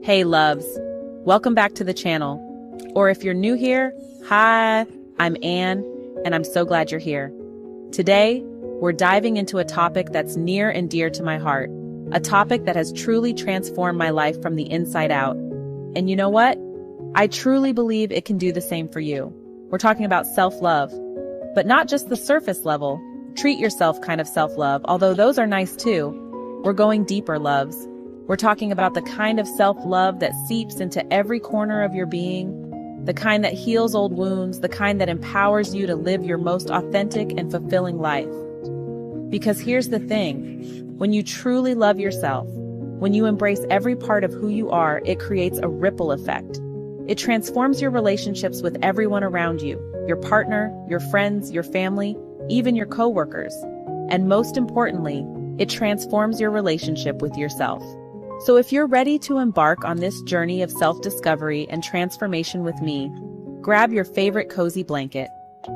Hey loves, welcome back to the channel. Or if you're new here, hi, I'm Anne, and I'm so glad you're here. Today, we're diving into a topic that's near and dear to my heart, a topic that has truly transformed my life from the inside out. And you know what? I truly believe it can do the same for you. We're talking about self-love, but not just the surface level, treat yourself kind of self-love, although those are nice too. We're going deeper, loves. We're talking about the kind of self-love that seeps into every corner of your being, the kind that heals old wounds, the kind that empowers you to live your most authentic and fulfilling life. Because here's the thing, when you truly love yourself, when you embrace every part of who you are, it creates a ripple effect. It transforms your relationships with everyone around you, your partner, your friends, your family, even your coworkers. And most importantly, it transforms your relationship with yourself. So if you're ready to embark on this journey of self-discovery and transformation with me, grab your favorite cozy blanket,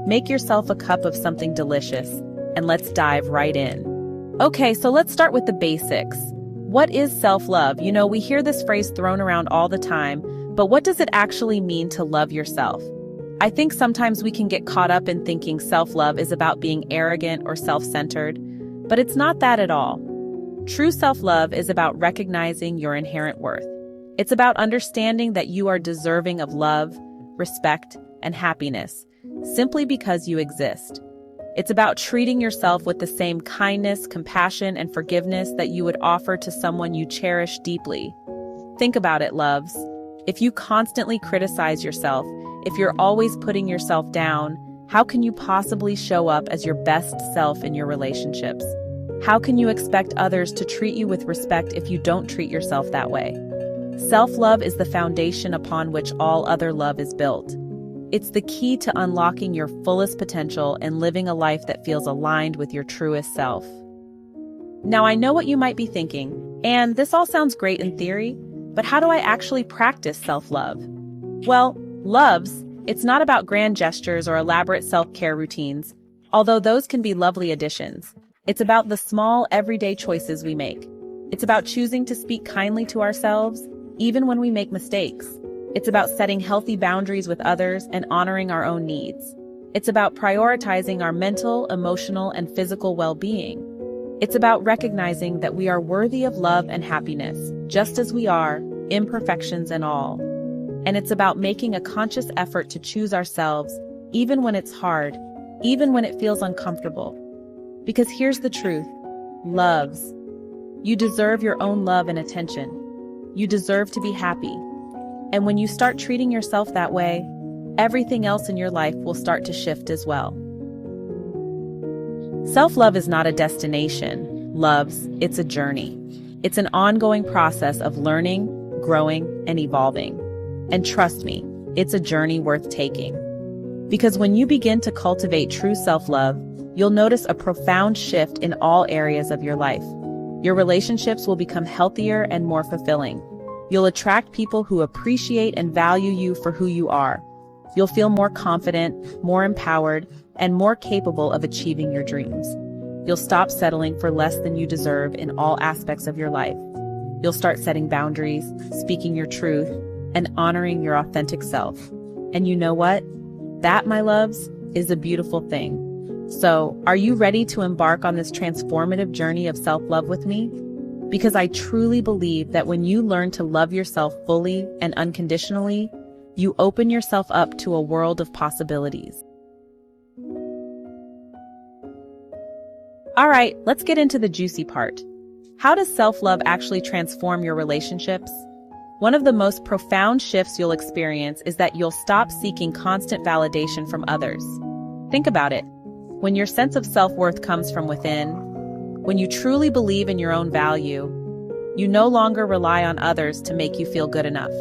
make yourself a cup of something delicious, and let's dive right in. Okay, so let's start with the basics. What is self-love? You know, we hear this phrase thrown around all the time, but what does it actually mean to love yourself? I think sometimes we can get caught up in thinking self-love is about being arrogant or self-centered, but it's not that at all. True self-love is about recognizing your inherent worth. It's about understanding that you are deserving of love, respect, and happiness, simply because you exist. It's about treating yourself with the same kindness, compassion, and forgiveness that you would offer to someone you cherish deeply. Think about it, loves. If you constantly criticize yourself, if you're always putting yourself down, how can you possibly show up as your best self in your relationships? How can you expect others to treat you with respect if you don't treat yourself that way? Self-love is the foundation upon which all other love is built. It's the key to unlocking your fullest potential and living a life that feels aligned with your truest self. Now, I know what you might be thinking, and this all sounds great in theory, but how do I actually practice self-love? Well, loves, it's not about grand gestures or elaborate self-care routines, although those can be lovely additions. It's about the small, everyday choices we make. It's about choosing to speak kindly to ourselves, even when we make mistakes. It's about setting healthy boundaries with others and honoring our own needs. It's about prioritizing our mental, emotional, and physical well-being. It's about recognizing that we are worthy of love and happiness, just as we are, imperfections and all. And it's about making a conscious effort to choose ourselves, even when it's hard, even when it feels uncomfortable. Because here's the truth, loves. You deserve your own love and attention. You deserve to be happy. And when you start treating yourself that way, everything else in your life will start to shift as well. Self-love is not a destination, loves, it's a journey. It's an ongoing process of learning, growing, and evolving. And trust me, it's a journey worth taking. Because when you begin to cultivate true self-love, you'll notice a profound shift in all areas of your life. Your relationships will become healthier and more fulfilling. You'll attract people who appreciate and value you for who you are. You'll feel more confident, more empowered, and more capable of achieving your dreams. You'll stop settling for less than you deserve in all aspects of your life. You'll start setting boundaries, speaking your truth, and honoring your authentic self. And you know what? That, my loves, is a beautiful thing. So, are you ready to embark on this transformative journey of self-love with me? Because I truly believe that when you learn to love yourself fully and unconditionally, you open yourself up to a world of possibilities. All right, let's get into the juicy part. How does self-love actually transform your relationships? One of the most profound shifts you'll experience is that you'll stop seeking constant validation from others. Think about it. When your sense of self-worth comes from within, when you truly believe in your own value, you no longer rely on others to make you feel good enough.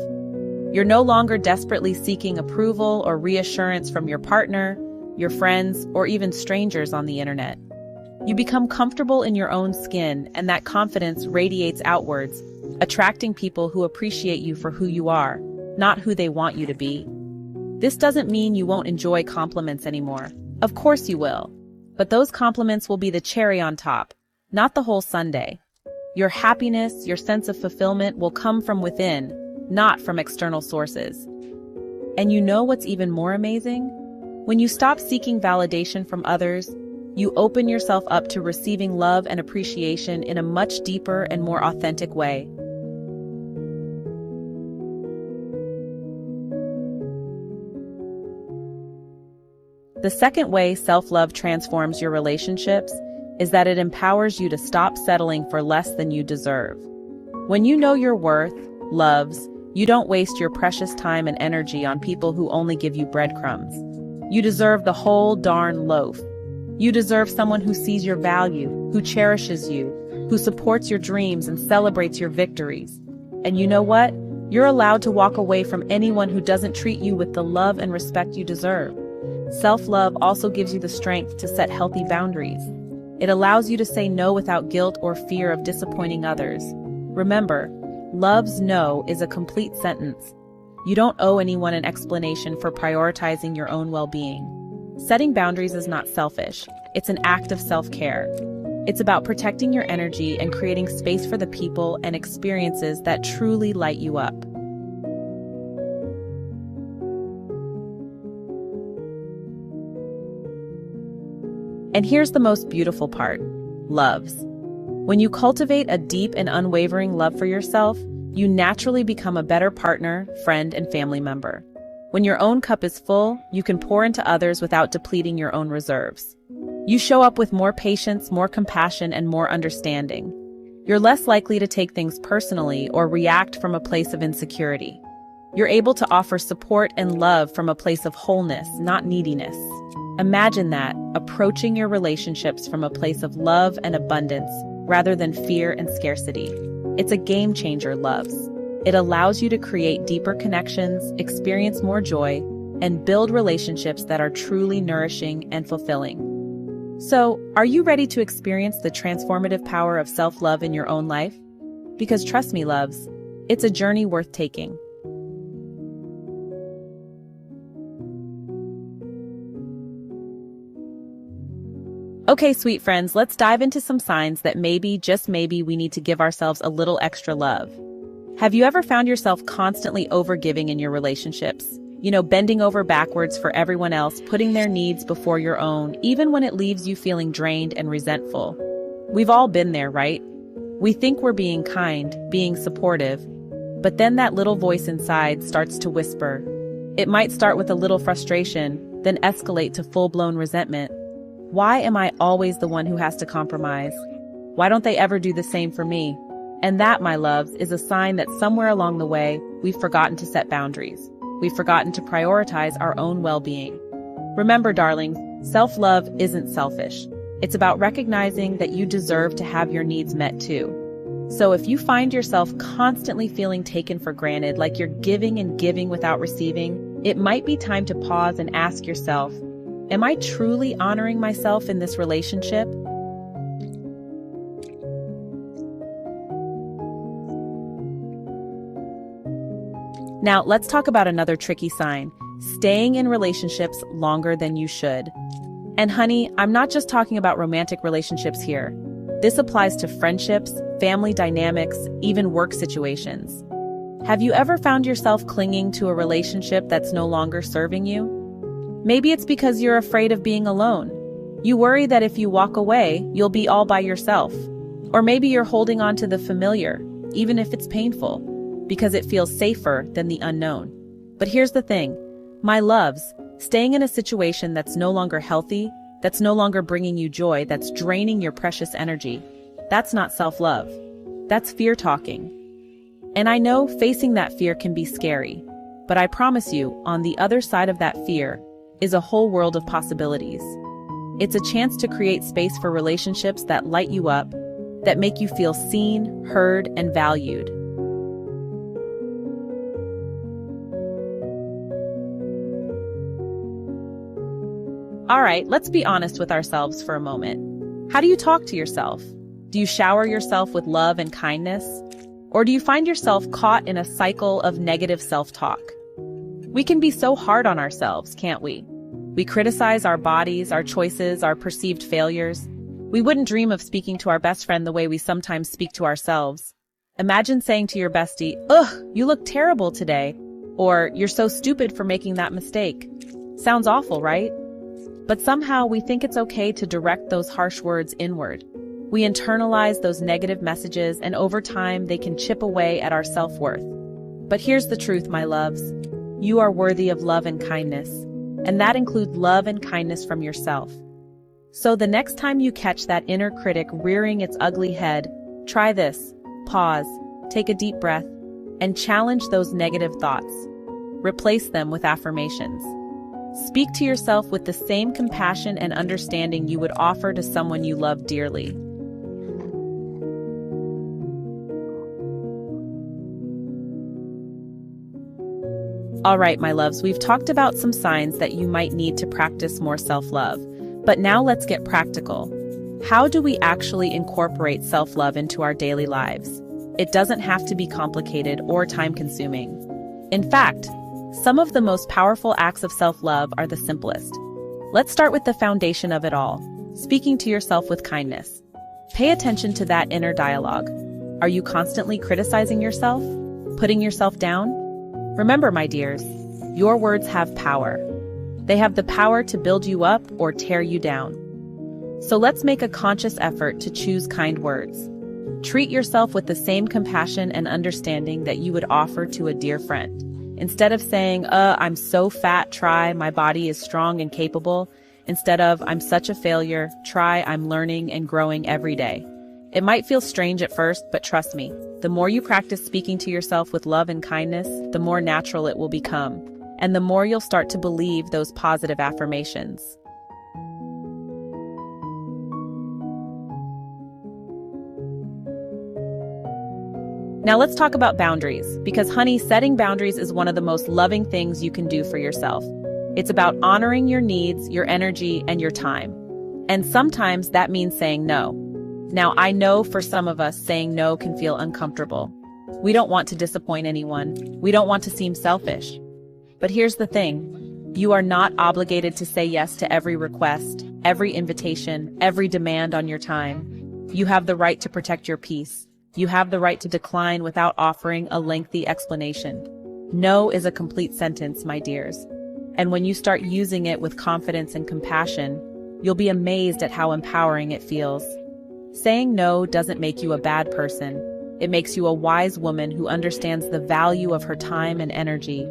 You're no longer desperately seeking approval or reassurance from your partner, your friends, or even strangers on the internet. You become comfortable in your own skin, and that confidence radiates outwards, attracting people who appreciate you for who you are, not who they want you to be. This doesn't mean you won't enjoy compliments anymore. Of course you will. But those compliments will be the cherry on top, not the whole sundae. Your happiness, your sense of fulfillment will come from within, not from external sources. And you know what's even more amazing? When you stop seeking validation from others, you open yourself up to receiving love and appreciation in a much deeper and more authentic way. The second way self-love transforms your relationships is that it empowers you to stop settling for less than you deserve. When you know your worth, loves, you don't waste your precious time and energy on people who only give you breadcrumbs. You deserve the whole darn loaf. You deserve someone who sees your value, who cherishes you, who supports your dreams and celebrates your victories. And you know what? You're allowed to walk away from anyone who doesn't treat you with the love and respect you deserve. Self-love also gives you the strength to set healthy boundaries. It allows you to say no without guilt or fear of disappointing others. Remember, love's no is a complete sentence. You don't owe anyone an explanation for prioritizing your own well-being. Setting boundaries is not selfish. It's an act of self-care. It's about protecting your energy and creating space for the people and experiences that truly light you up. And here's the most beautiful part: loves. When you cultivate a deep and unwavering love for yourself, you naturally become a better partner, friend, and family member. When your own cup is full, you can pour into others without depleting your own reserves. You show up with more patience, more compassion, and more understanding. You're less likely to take things personally or react from a place of insecurity. You're able to offer support and love from a place of wholeness, not neediness. Imagine that, approaching your relationships from a place of love and abundance rather than fear and scarcity. It's a game changer, loves. It allows you to create deeper connections, experience more joy, and build relationships that are truly nourishing and fulfilling. So, are you ready to experience the transformative power of self-love in your own life? Because trust me, loves, it's a journey worth taking. Okay, sweet friends, let's dive into some signs that maybe, just maybe, we need to give ourselves a little extra love. Have you ever found yourself constantly overgiving in your relationships? Bending over backwards for everyone else, putting their needs before your own, even when it leaves you feeling drained and resentful. We've all been there, right? We think we're being kind, being supportive, but then that little voice inside starts to whisper. It might start with a little frustration, then escalate to full-blown resentment. Why am I always the one who has to compromise? Why don't they ever do the same for me? And that, my loves, is a sign that somewhere along the way, we've forgotten to set boundaries. We've forgotten to prioritize our own well-being. Remember, darlings, self-love isn't selfish. It's about recognizing that you deserve to have your needs met too. So if you find yourself constantly feeling taken for granted, like you're giving and giving without receiving, it might be time to pause and ask yourself, am I truly honoring myself in this relationship? Now, let's talk about another tricky sign: staying in relationships longer than you should. And honey, I'm not just talking about romantic relationships here. This applies to friendships, family dynamics, even work situations. Have you ever found yourself clinging to a relationship that's no longer serving you? Maybe it's because you're afraid of being alone. You worry that if you walk away, you'll be all by yourself. Or maybe you're holding on to the familiar, even if it's painful, because it feels safer than the unknown. But here's the thing, my loves, staying in a situation that's no longer healthy, that's no longer bringing you joy, that's draining your precious energy, that's not self-love. That's fear talking. And I know facing that fear can be scary, but I promise you, on the other side of that fear is a whole world of possibilities. It's a chance to create space for relationships that light you up, that make you feel seen, heard, and valued. All right, let's be honest with ourselves for a moment. How do you talk to yourself? Do you shower yourself with love and kindness? Or do you find yourself caught in a cycle of negative self-talk? We can be so hard on ourselves, can't we? We criticize our bodies, our choices, our perceived failures. We wouldn't dream of speaking to our best friend the way we sometimes speak to ourselves. Imagine saying to your bestie, "Ugh, you look terrible today," or "You're so stupid for making that mistake." Sounds awful, right? But somehow we think it's okay to direct those harsh words inward. We internalize those negative messages, and over time they can chip away at our self-worth. But here's the truth, my loves. You are worthy of love and kindness, and that includes love and kindness from yourself. So the next time you catch that inner critic rearing its ugly head, try this. Pause, take a deep breath, and challenge those negative thoughts. Replace them with affirmations. Speak to yourself with the same compassion and understanding you would offer to someone you love dearly. All right, my loves, we've talked about some signs that you might need to practice more self-love. But now let's get practical. How do we actually incorporate self-love into our daily lives? It doesn't have to be complicated or time-consuming. In fact, some of the most powerful acts of self-love are the simplest. Let's start with the foundation of it all, speaking to yourself with kindness. Pay attention to that inner dialogue. Are you constantly criticizing yourself? Putting yourself down? Remember, my dears, your words have power. They have the power to build you up or tear you down. So let's make a conscious effort to choose kind words. Treat yourself with the same compassion and understanding that you would offer to a dear friend. Instead of saying, I'm so fat, try, my body is strong and capable. Instead of, I'm such a failure, try, I'm learning and growing every day. It might feel strange at first, but trust me, the more you practice speaking to yourself with love and kindness, the more natural it will become, and the more you'll start to believe those positive affirmations. Now let's talk about boundaries, because honey, setting boundaries is one of the most loving things you can do for yourself. It's about honoring your needs, your energy, and your time. And sometimes that means saying no. Now, I know for some of us, saying no can feel uncomfortable. We don't want to disappoint anyone. We don't want to seem selfish. But here's the thing. You are not obligated to say yes to every request, every invitation, every demand on your time. You have the right to protect your peace. You have the right to decline without offering a lengthy explanation. No is a complete sentence, my dears. And when you start using it with confidence and compassion, you'll be amazed at how empowering it feels. Saying no doesn't make you a bad person. It makes you a wise woman who understands the value of her time and energy.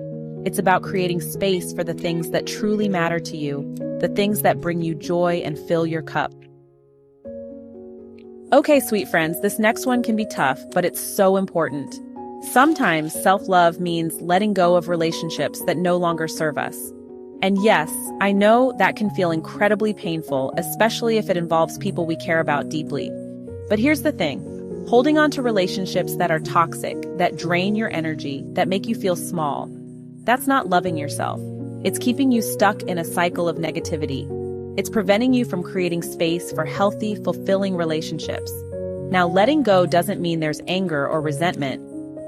It's about creating space for the things that truly matter to you, the things that bring you joy and fill your cup. Okay, sweet friends, this next one can be tough, but it's so important. Sometimes self-love means letting go of relationships that no longer serve us. And yes, I know that can feel incredibly painful, especially if it involves people we care about deeply. But here's the thing. Holding on to relationships that are toxic, that drain your energy, that make you feel small, that's not loving yourself. It's keeping you stuck in a cycle of negativity. It's preventing you from creating space for healthy, fulfilling relationships. Now, letting go doesn't mean there's anger or resentment.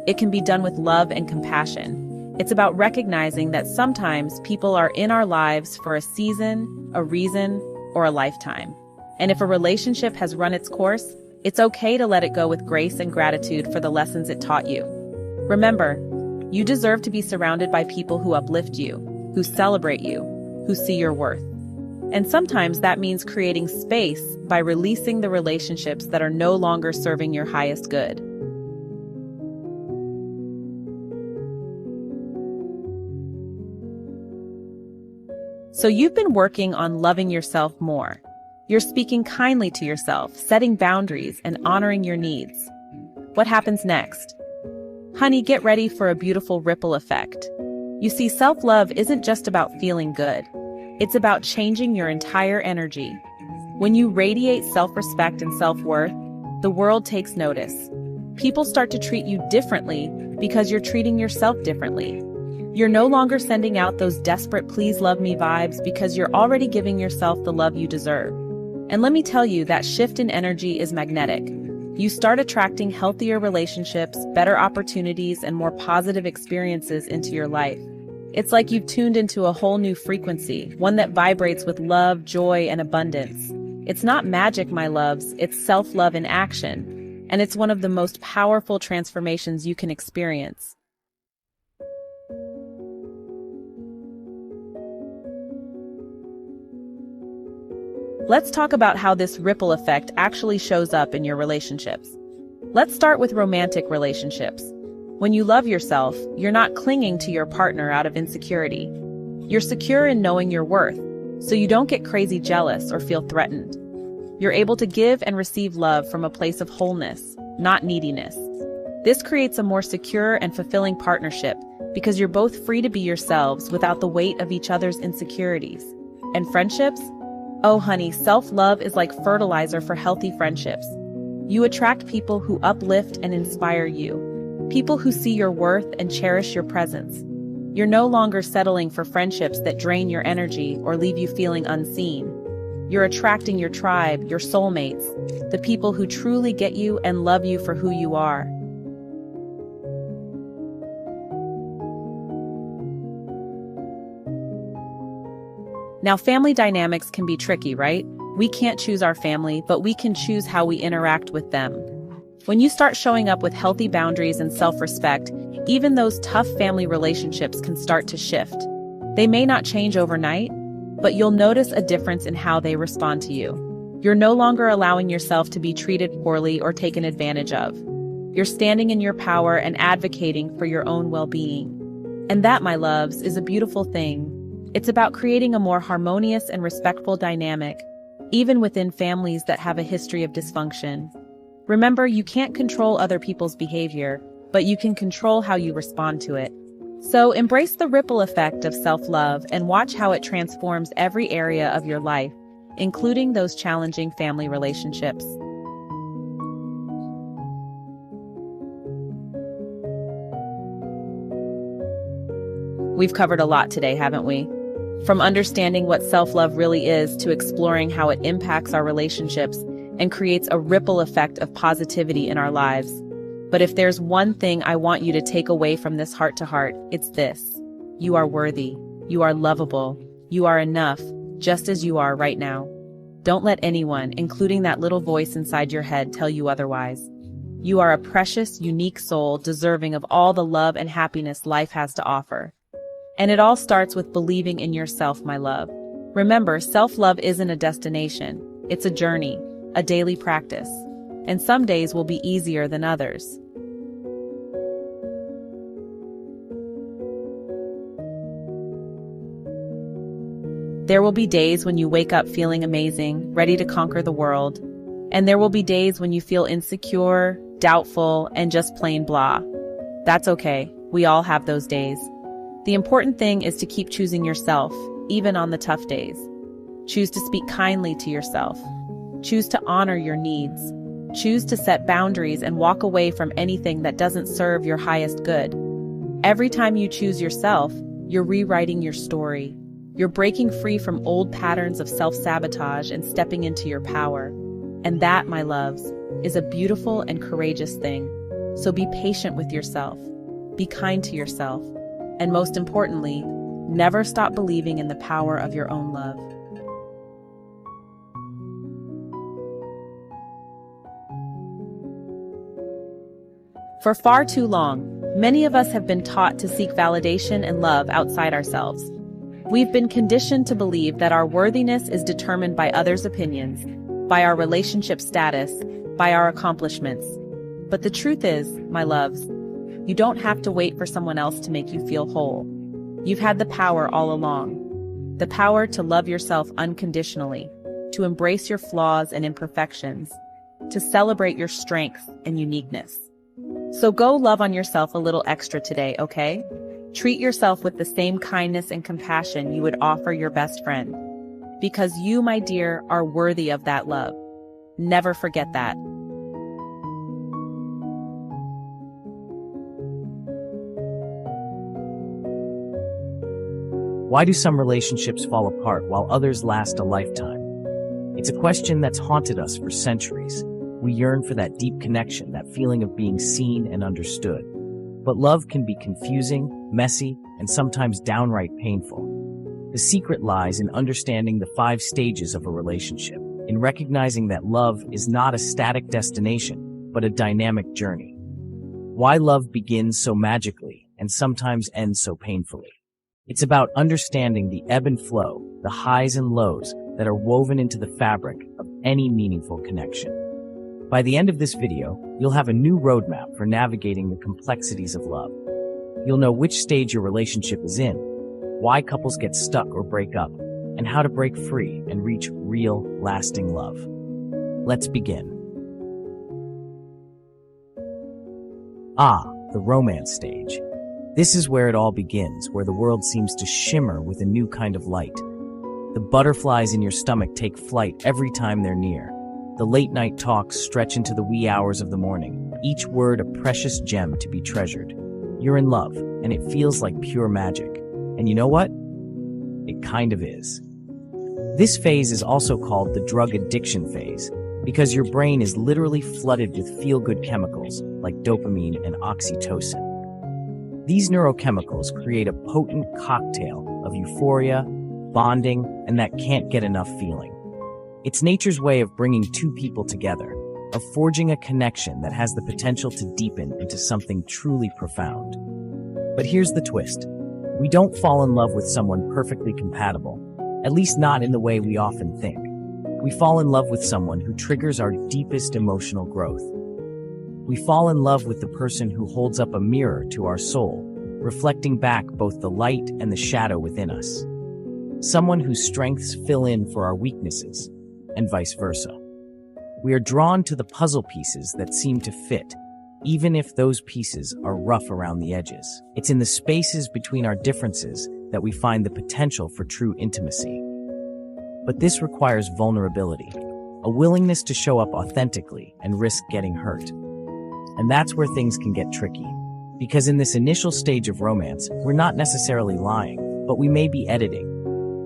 It can be done with love and compassion. It's about recognizing that sometimes people are in our lives for a season, a reason, or a lifetime. And if a relationship has run its course, it's okay to let it go with grace and gratitude for the lessons it taught you. Remember, you deserve to be surrounded by people who uplift you, who celebrate you, who see your worth. And sometimes that means creating space by releasing the relationships that are no longer serving your highest good. So you've been working on loving yourself more. You're speaking kindly to yourself, setting boundaries, and honoring your needs. What happens next? Honey, get ready for a beautiful ripple effect. You see, self-love isn't just about feeling good. It's about changing your entire energy. When you radiate self-respect and self-worth, the world takes notice. People start to treat you differently because you're treating yourself differently. You're no longer sending out those desperate please love me vibes because you're already giving yourself the love you deserve. And let me tell you, that shift in energy is magnetic. You start attracting healthier relationships, better opportunities, and more positive experiences into your life. It's like you've tuned into a whole new frequency, one that vibrates with love, joy, and abundance. It's not magic, my loves, it's self-love in action. and it's one of the most powerful transformations you can experience. Let's talk about how this ripple effect actually shows up in your relationships. Let's start with romantic relationships. When you love yourself, you're not clinging to your partner out of insecurity. You're secure in knowing your worth, so you don't get crazy jealous or feel threatened. You're able to give and receive love from a place of wholeness, not neediness. This creates a more secure and fulfilling partnership because you're both free to be yourselves without the weight of each other's insecurities. And friendships? Oh honey, self-love is like fertilizer for healthy friendships. You attract people who uplift and inspire you, people who see your worth and cherish your presence. You're no longer settling for friendships that drain your energy or leave you feeling unseen. You're attracting your tribe, your soulmates, the people who truly get you and love you for who you are. Now, family dynamics can be tricky, right? We can't choose our family, but we can choose how we interact with them. When you start showing up with healthy boundaries and self-respect, even those tough family relationships can start to shift. They may not change overnight, but you'll notice a difference in how they respond to you. You're no longer allowing yourself to be treated poorly or taken advantage of. You're standing in your power and advocating for your own well-being. And that, my loves, is a beautiful thing. It's about creating a more harmonious and respectful dynamic, even within families that have a history of dysfunction. Remember, you can't control other people's behavior, but you can control how you respond to it. So embrace the ripple effect of self-love and watch how it transforms every area of your life, including those challenging family relationships. We've covered a lot today, haven't we? From understanding what self-love really is to exploring how it impacts our relationships and creates a ripple effect of positivity in our lives. But if there's one thing I want you to take away from this heart-to-heart, it's this. You are worthy. You are lovable. You are enough, just as you are right now. Don't let anyone, including that little voice inside your head, tell you otherwise. You are a precious, unique soul deserving of all the love and happiness life has to offer. And it all starts with believing in yourself, my love. Remember, self-love isn't a destination. It's a journey, a daily practice. And some days will be easier than others. There will be days when you wake up feeling amazing, ready to conquer the world. And there will be days when you feel insecure, doubtful, and just plain blah. That's okay. We all have those days. The important thing is to keep choosing yourself, even on the tough days. Choose to speak kindly to yourself. Choose to honor your needs. Choose to set boundaries and walk away from anything that doesn't serve your highest good. Every time you choose yourself, you're rewriting your story. You're breaking free from old patterns of self-sabotage and stepping into your power. And that, my loves, is a beautiful and courageous thing. So be patient with yourself. Be kind to yourself. And most importantly, never stop believing in the power of your own love. For far too long, many of us have been taught to seek validation and love outside ourselves. We've been conditioned to believe that our worthiness is determined by others' opinions, by our relationship status, by our accomplishments. But the truth is, my loves, you don't have to wait for someone else to make you feel whole. You've had the power all along. The power to love yourself unconditionally, to embrace your flaws and imperfections, to celebrate your strengths and uniqueness. So go love on yourself a little extra today, okay? Treat yourself with the same kindness and compassion you would offer your best friend. Because you, my dear, are worthy of that love. Never forget that. Why do some relationships fall apart while others last a lifetime? It's a question that's haunted us for centuries. We yearn for that deep connection, that feeling of being seen and understood. But love can be confusing, messy, and sometimes downright painful. The secret lies in understanding the 5 stages of a relationship, in recognizing that love is not a static destination, but a dynamic journey. Why love begins so magically and sometimes ends so painfully. It's about understanding the ebb and flow, the highs and lows that are woven into the fabric of any meaningful connection. By the end of this video, you'll have a new roadmap for navigating the complexities of love. You'll know which stage your relationship is in, why couples get stuck or break up, and how to break free and reach real, lasting love. Let's begin. The romance stage. This is where it all begins, where the world seems to shimmer with a new kind of light. The butterflies in your stomach take flight every time they're near. The late-night talks stretch into the wee hours of the morning, each word a precious gem to be treasured. You're in love, and it feels like pure magic. And you know what? It kind of is. This phase is also called the drug addiction phase, because your brain is literally flooded with feel-good chemicals like dopamine and oxytocin. These neurochemicals create a potent cocktail of euphoria, bonding, and that can't-get-enough feeling. It's nature's way of bringing two people together, of forging a connection that has the potential to deepen into something truly profound. But here's the twist. We don't fall in love with someone perfectly compatible, at least not in the way we often think. We fall in love with someone who triggers our deepest emotional growth. We fall in love with the person who holds up a mirror to our soul, reflecting back both the light and the shadow within us. Someone whose strengths fill in for our weaknesses, and vice versa. We are drawn to the puzzle pieces that seem to fit, even if those pieces are rough around the edges. It's in the spaces between our differences that we find the potential for true intimacy. But this requires vulnerability, a willingness to show up authentically and risk getting hurt. And that's where things can get tricky. Because in this initial stage of romance, we're not necessarily lying, but we may be editing.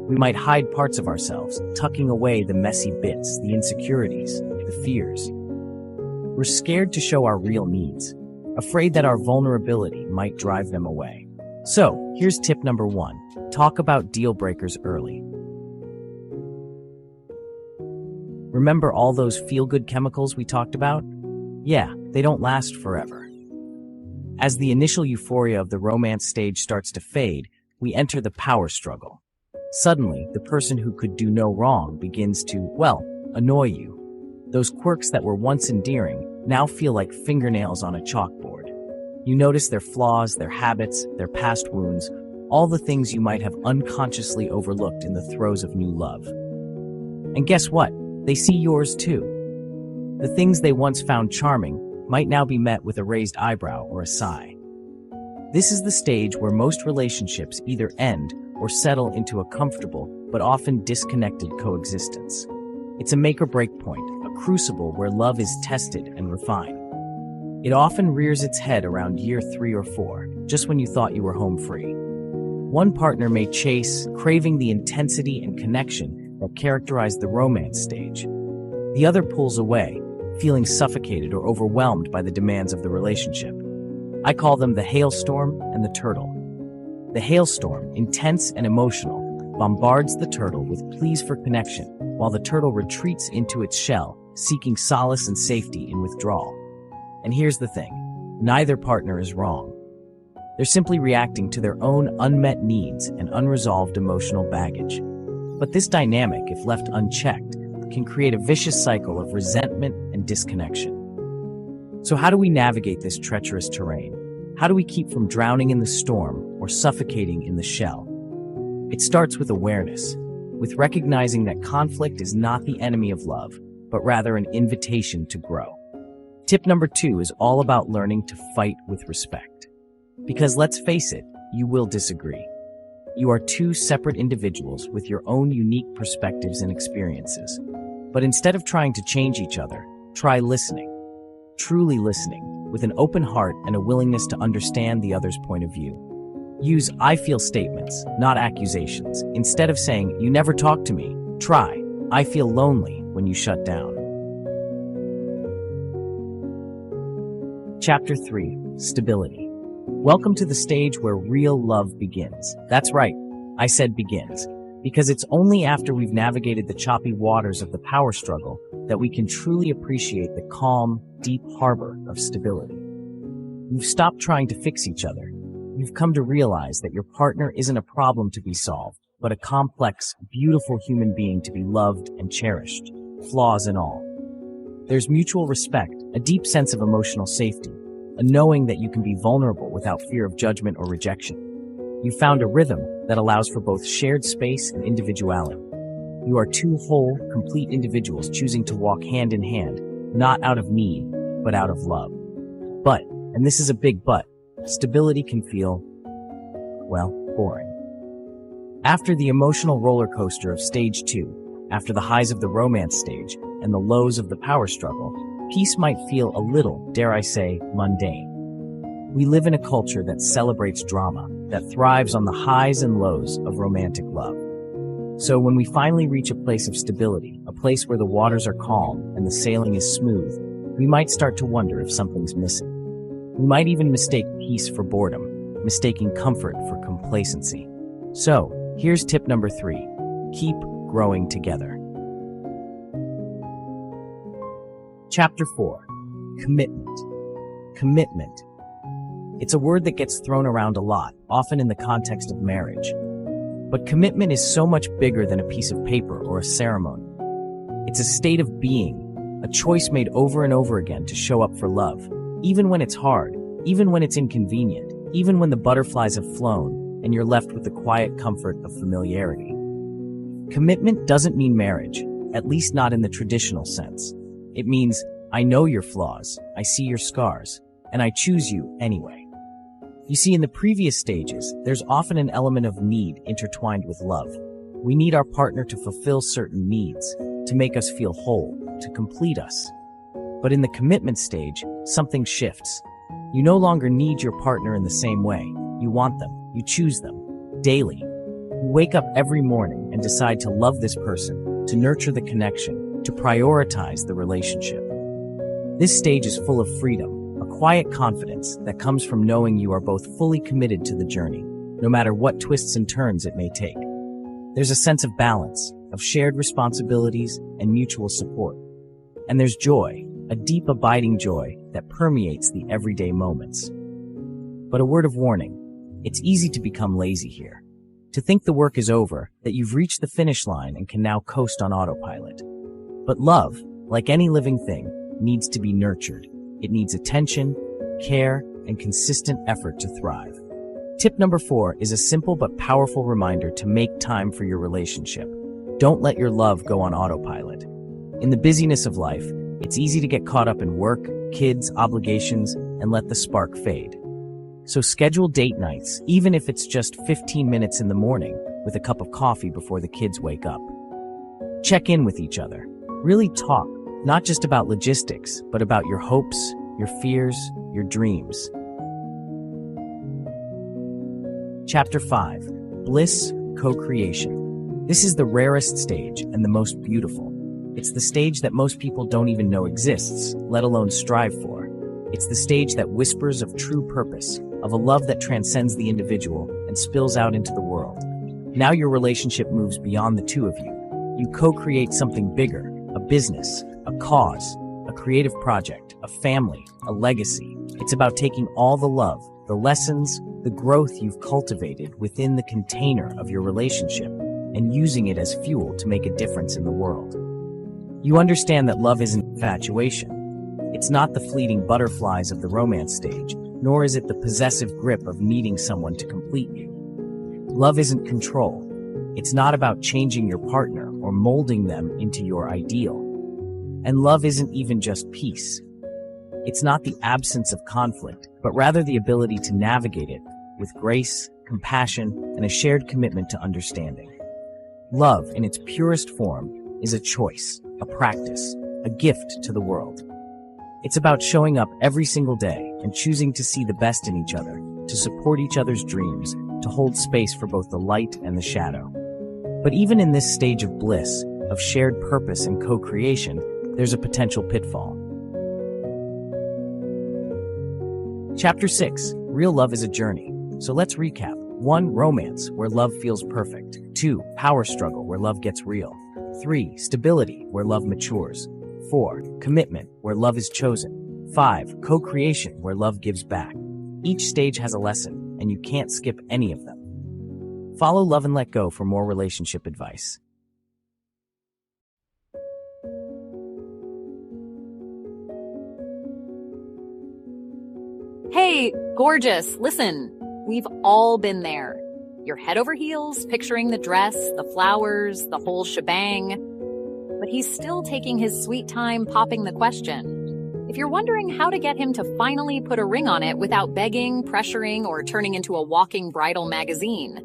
We might hide parts of ourselves, tucking away the messy bits, the insecurities, the fears. We're scared to show our real needs, afraid that our vulnerability might drive them away. So, here's tip number 1. Talk about deal breakers early. Remember all those feel-good chemicals we talked about? Yeah, they don't last forever. As the initial euphoria of the romance stage starts to fade, we enter the power struggle. Suddenly, the person who could do no wrong begins to, annoy you. Those quirks that were once endearing now feel like fingernails on a chalkboard. You notice their flaws, their habits, their past wounds, all the things you might have unconsciously overlooked in the throes of new love. And guess what? They see yours too. The things they once found charming might now be met with a raised eyebrow or a sigh. This is the stage where most relationships either end or settle into a comfortable but often disconnected coexistence. It's a make-or-break point, a crucible where love is tested and refined. It often rears its head around year 3 or 4, just when you thought you were home free. One partner may chase, craving the intensity and connection that characterize the romance stage. The other pulls away, feeling suffocated or overwhelmed by the demands of the relationship. I call them the hailstorm and the turtle. The hailstorm, intense and emotional, bombards the turtle with pleas for connection, while the turtle retreats into its shell, seeking solace and safety in withdrawal. And here's the thing, neither partner is wrong. They're simply reacting to their own unmet needs and unresolved emotional baggage. But this dynamic, if left unchecked, can create a vicious cycle of resentment and disconnection. So how do we navigate this treacherous terrain? How do we keep from drowning in the storm or suffocating in the shell? It starts with awareness, with recognizing that conflict is not the enemy of love, but rather an invitation to grow. Tip number 2 is all about learning to fight with respect. Because let's face it, you will disagree. You are two separate individuals with your own unique perspectives and experiences. But instead of trying to change each other, try listening. Truly listening, with an open heart and a willingness to understand the other's point of view. Use I feel statements, not accusations. Instead of saying, you never talk to me, try, I feel lonely when you shut down. Chapter 3, Stability. Welcome to the stage where real love begins. That's right, I said begins. Because it's only after we've navigated the choppy waters of the power struggle that we can truly appreciate the calm, deep harbor of stability. You've stopped trying to fix each other. You've come to realize that your partner isn't a problem to be solved, but a complex, beautiful human being to be loved and cherished, flaws and all. There's mutual respect, a deep sense of emotional safety, a knowing that you can be vulnerable without fear of judgment or rejection. You've found a rhythm that allows for both shared space and individuality. You are two whole, complete individuals choosing to walk hand in hand, not out of need, but out of love. But, and this is a big but, stability can feel, well, boring. After the emotional roller coaster of stage 2, after the highs of the romance stage and the lows of the power struggle, peace might feel a little, dare I say, mundane. We live in a culture that celebrates drama, that thrives on the highs and lows of romantic love. So when we finally reach a place of stability, a place where the waters are calm and the sailing is smooth, we might start to wonder if something's missing. We might even mistake peace for boredom, mistaking comfort for complacency. So, here's tip number 3. Keep growing together. Chapter 4. Commitment. Commitment. It's a word that gets thrown around a lot, often in the context of marriage. But commitment is so much bigger than a piece of paper or a ceremony. It's a state of being, a choice made over and over again to show up for love, even when it's hard, even when it's inconvenient, even when the butterflies have flown and you're left with the quiet comfort of familiarity. Commitment doesn't mean marriage, at least not in the traditional sense. It means, I know your flaws, I see your scars, and I choose you anyway. You see, in the previous stages, there's often an element of need intertwined with love. We need our partner to fulfill certain needs, to make us feel whole, to complete us. But in the commitment stage, something shifts. You no longer need your partner in the same way. You want them. You choose them. Daily. You wake up every morning and decide to love this person, to nurture the connection, to prioritize the relationship. This stage is full of freedom. Quiet confidence that comes from knowing you are both fully committed to the journey, no matter what twists and turns it may take. There's a sense of balance, of shared responsibilities and mutual support. And there's joy, a deep abiding joy that permeates the everyday moments. But a word of warning, it's easy to become lazy here. To think the work is over, that you've reached the finish line and can now coast on autopilot. But love, like any living thing, needs to be nurtured. It needs attention, care, and consistent effort to thrive. Tip number 4 is a simple but powerful reminder to make time for your relationship. Don't let your love go on autopilot. In the busyness of life, it's easy to get caught up in work, kids, obligations, and let the spark fade. So schedule date nights, even if it's just 15 minutes in the morning, with a cup of coffee before the kids wake up. Check in with each other. Really talk. Not just about logistics, but about your hopes, your fears, your dreams. Chapter 5. Bliss, Co-Creation. This is the rarest stage and the most beautiful. It's the stage that most people don't even know exists, let alone strive for. It's the stage that whispers of true purpose, of a love that transcends the individual and spills out into the world. Now your relationship moves beyond the two of you. You co-create something bigger, a business, a cause, a creative project, a family, a legacy. It's about taking all the love, the lessons, the growth you've cultivated within the container of your relationship and using it as fuel to make a difference in the world. You understand that love isn't infatuation. It's not the fleeting butterflies of the romance stage, nor is it the possessive grip of needing someone to complete you. Love isn't control. It's not about changing your partner or molding them into your ideal. And love isn't even just peace. It's not the absence of conflict, but rather the ability to navigate it with grace, compassion, and a shared commitment to understanding. Love, in its purest form, is a choice, a practice, a gift to the world. It's about showing up every single day and choosing to see the best in each other, to support each other's dreams, to hold space for both the light and the shadow. But even in this stage of bliss, of shared purpose and co-creation, there's a potential pitfall. Chapter 6. Real love is a journey. So let's recap. 1. Romance, where love feels perfect. 2. Power struggle, where love gets real. 3. Stability, where love matures. 4. Commitment, where love is chosen. 5. Co-creation, where love gives back. Each stage has a lesson, and you can't skip any of them. Follow Love and Let Go for more relationship advice. Hey, gorgeous, listen, we've all been there. You're head over heels, picturing the dress, the flowers, the whole shebang. But he's still taking his sweet time popping the question. If you're wondering how to get him to finally put a ring on it without begging, pressuring, or turning into a walking bridal magazine,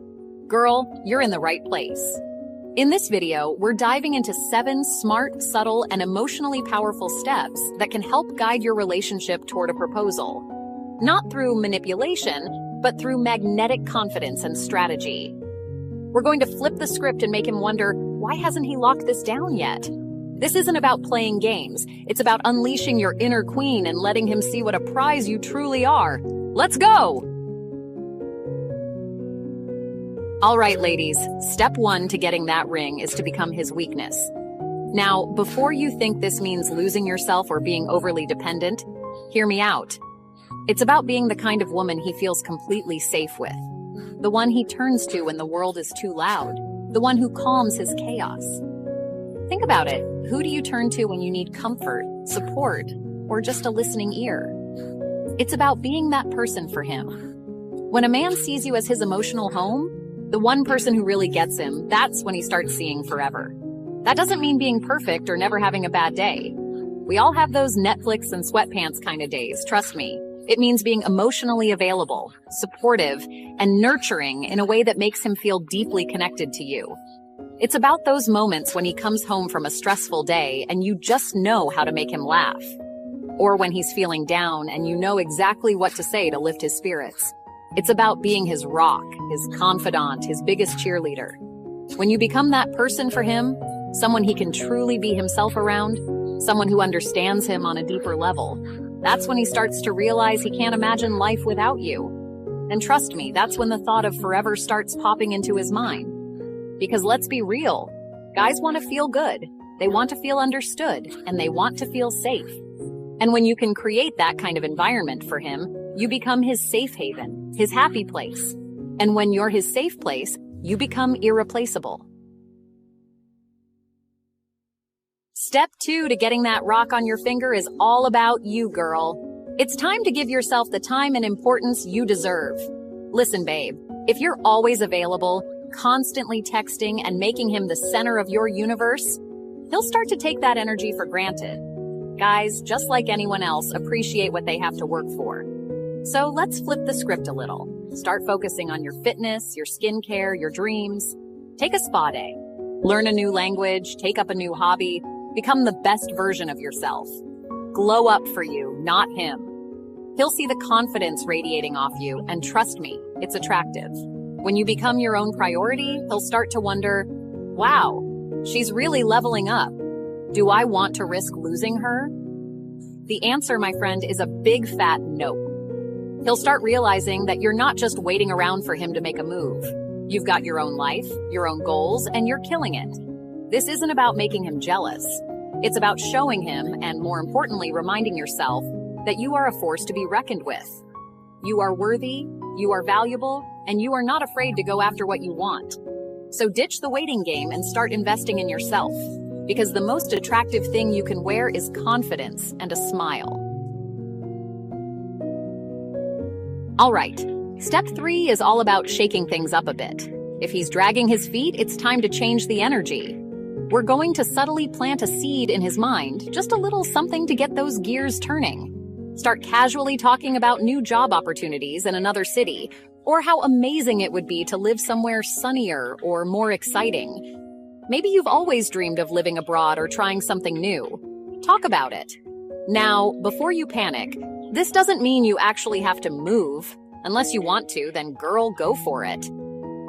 girl, you're in the right place. In this video, we're diving into 7 smart, subtle, and emotionally powerful steps that can help guide your relationship toward a proposal. Not through manipulation, but through magnetic confidence and strategy. We're going to flip the script and make him wonder, why hasn't he locked this down yet? This isn't about playing games. It's about unleashing your inner queen and letting him see what a prize you truly are. Let's go! All right, ladies, step 1 to getting that ring is to become his weakness. Now, before you think this means losing yourself or being overly dependent, hear me out. It's about being the kind of woman he feels completely safe with. The one he turns to when the world is too loud. The one who calms his chaos. Think about it. Who do you turn to when you need comfort, support, or just a listening ear? It's about being that person for him. When a man sees you as his emotional home, the one person who really gets him, that's when he starts seeing forever. That doesn't mean being perfect or never having a bad day. We all have those Netflix and sweatpants kind of days, trust me. It means being emotionally available, supportive, and nurturing in a way that makes him feel deeply connected to you. It's about those moments when he comes home from a stressful day and you just know how to make him laugh. Or when he's feeling down and you know exactly what to say to lift his spirits. It's about being his rock, his confidant, his biggest cheerleader. When you become that person for him, someone he can truly be himself around, someone who understands him on a deeper level, that's when he starts to realize he can't imagine life without you. And trust me, that's when the thought of forever starts popping into his mind. Because let's be real, guys want to feel good, they want to feel understood, and they want to feel safe. And when you can create that kind of environment for him, you become his safe haven, his happy place. And when you're his safe place, you become irreplaceable. Step 2 to getting that rock on your finger is all about you, girl. It's time to give yourself the time and importance you deserve. Listen, babe, if you're always available, constantly texting and making him the center of your universe, he'll start to take that energy for granted. Guys, just like anyone else, appreciate what they have to work for. So let's flip the script a little. Start focusing on your fitness, your skincare, your dreams. Take a spa day. Learn a new language, take up a new hobby. Become the best version of yourself. Glow up for you, not him. He'll see the confidence radiating off you, and trust me, it's attractive. When you become your own priority, he'll start to wonder, wow, she's really leveling up. Do I want to risk losing her? The answer, my friend, is a big fat no. He'll start realizing that you're not just waiting around for him to make a move. You've got your own life, your own goals, and you're killing it. This isn't about making him jealous. It's about showing him, and more importantly, reminding yourself that you are a force to be reckoned with. You are worthy, you are valuable, and you are not afraid to go after what you want. So ditch the waiting game and start investing in yourself, because the most attractive thing you can wear is confidence and a smile. All right, step 3 is all about shaking things up a bit. If he's dragging his feet, it's time to change the energy. We're going to subtly plant a seed in his mind, just a little something to get those gears turning. Start casually talking about new job opportunities in another city, or how amazing it would be to live somewhere sunnier or more exciting. Maybe you've always dreamed of living abroad or trying something new. Talk about it. Now, before you panic, this doesn't mean you actually have to move. Unless you want to, then girl, go for it.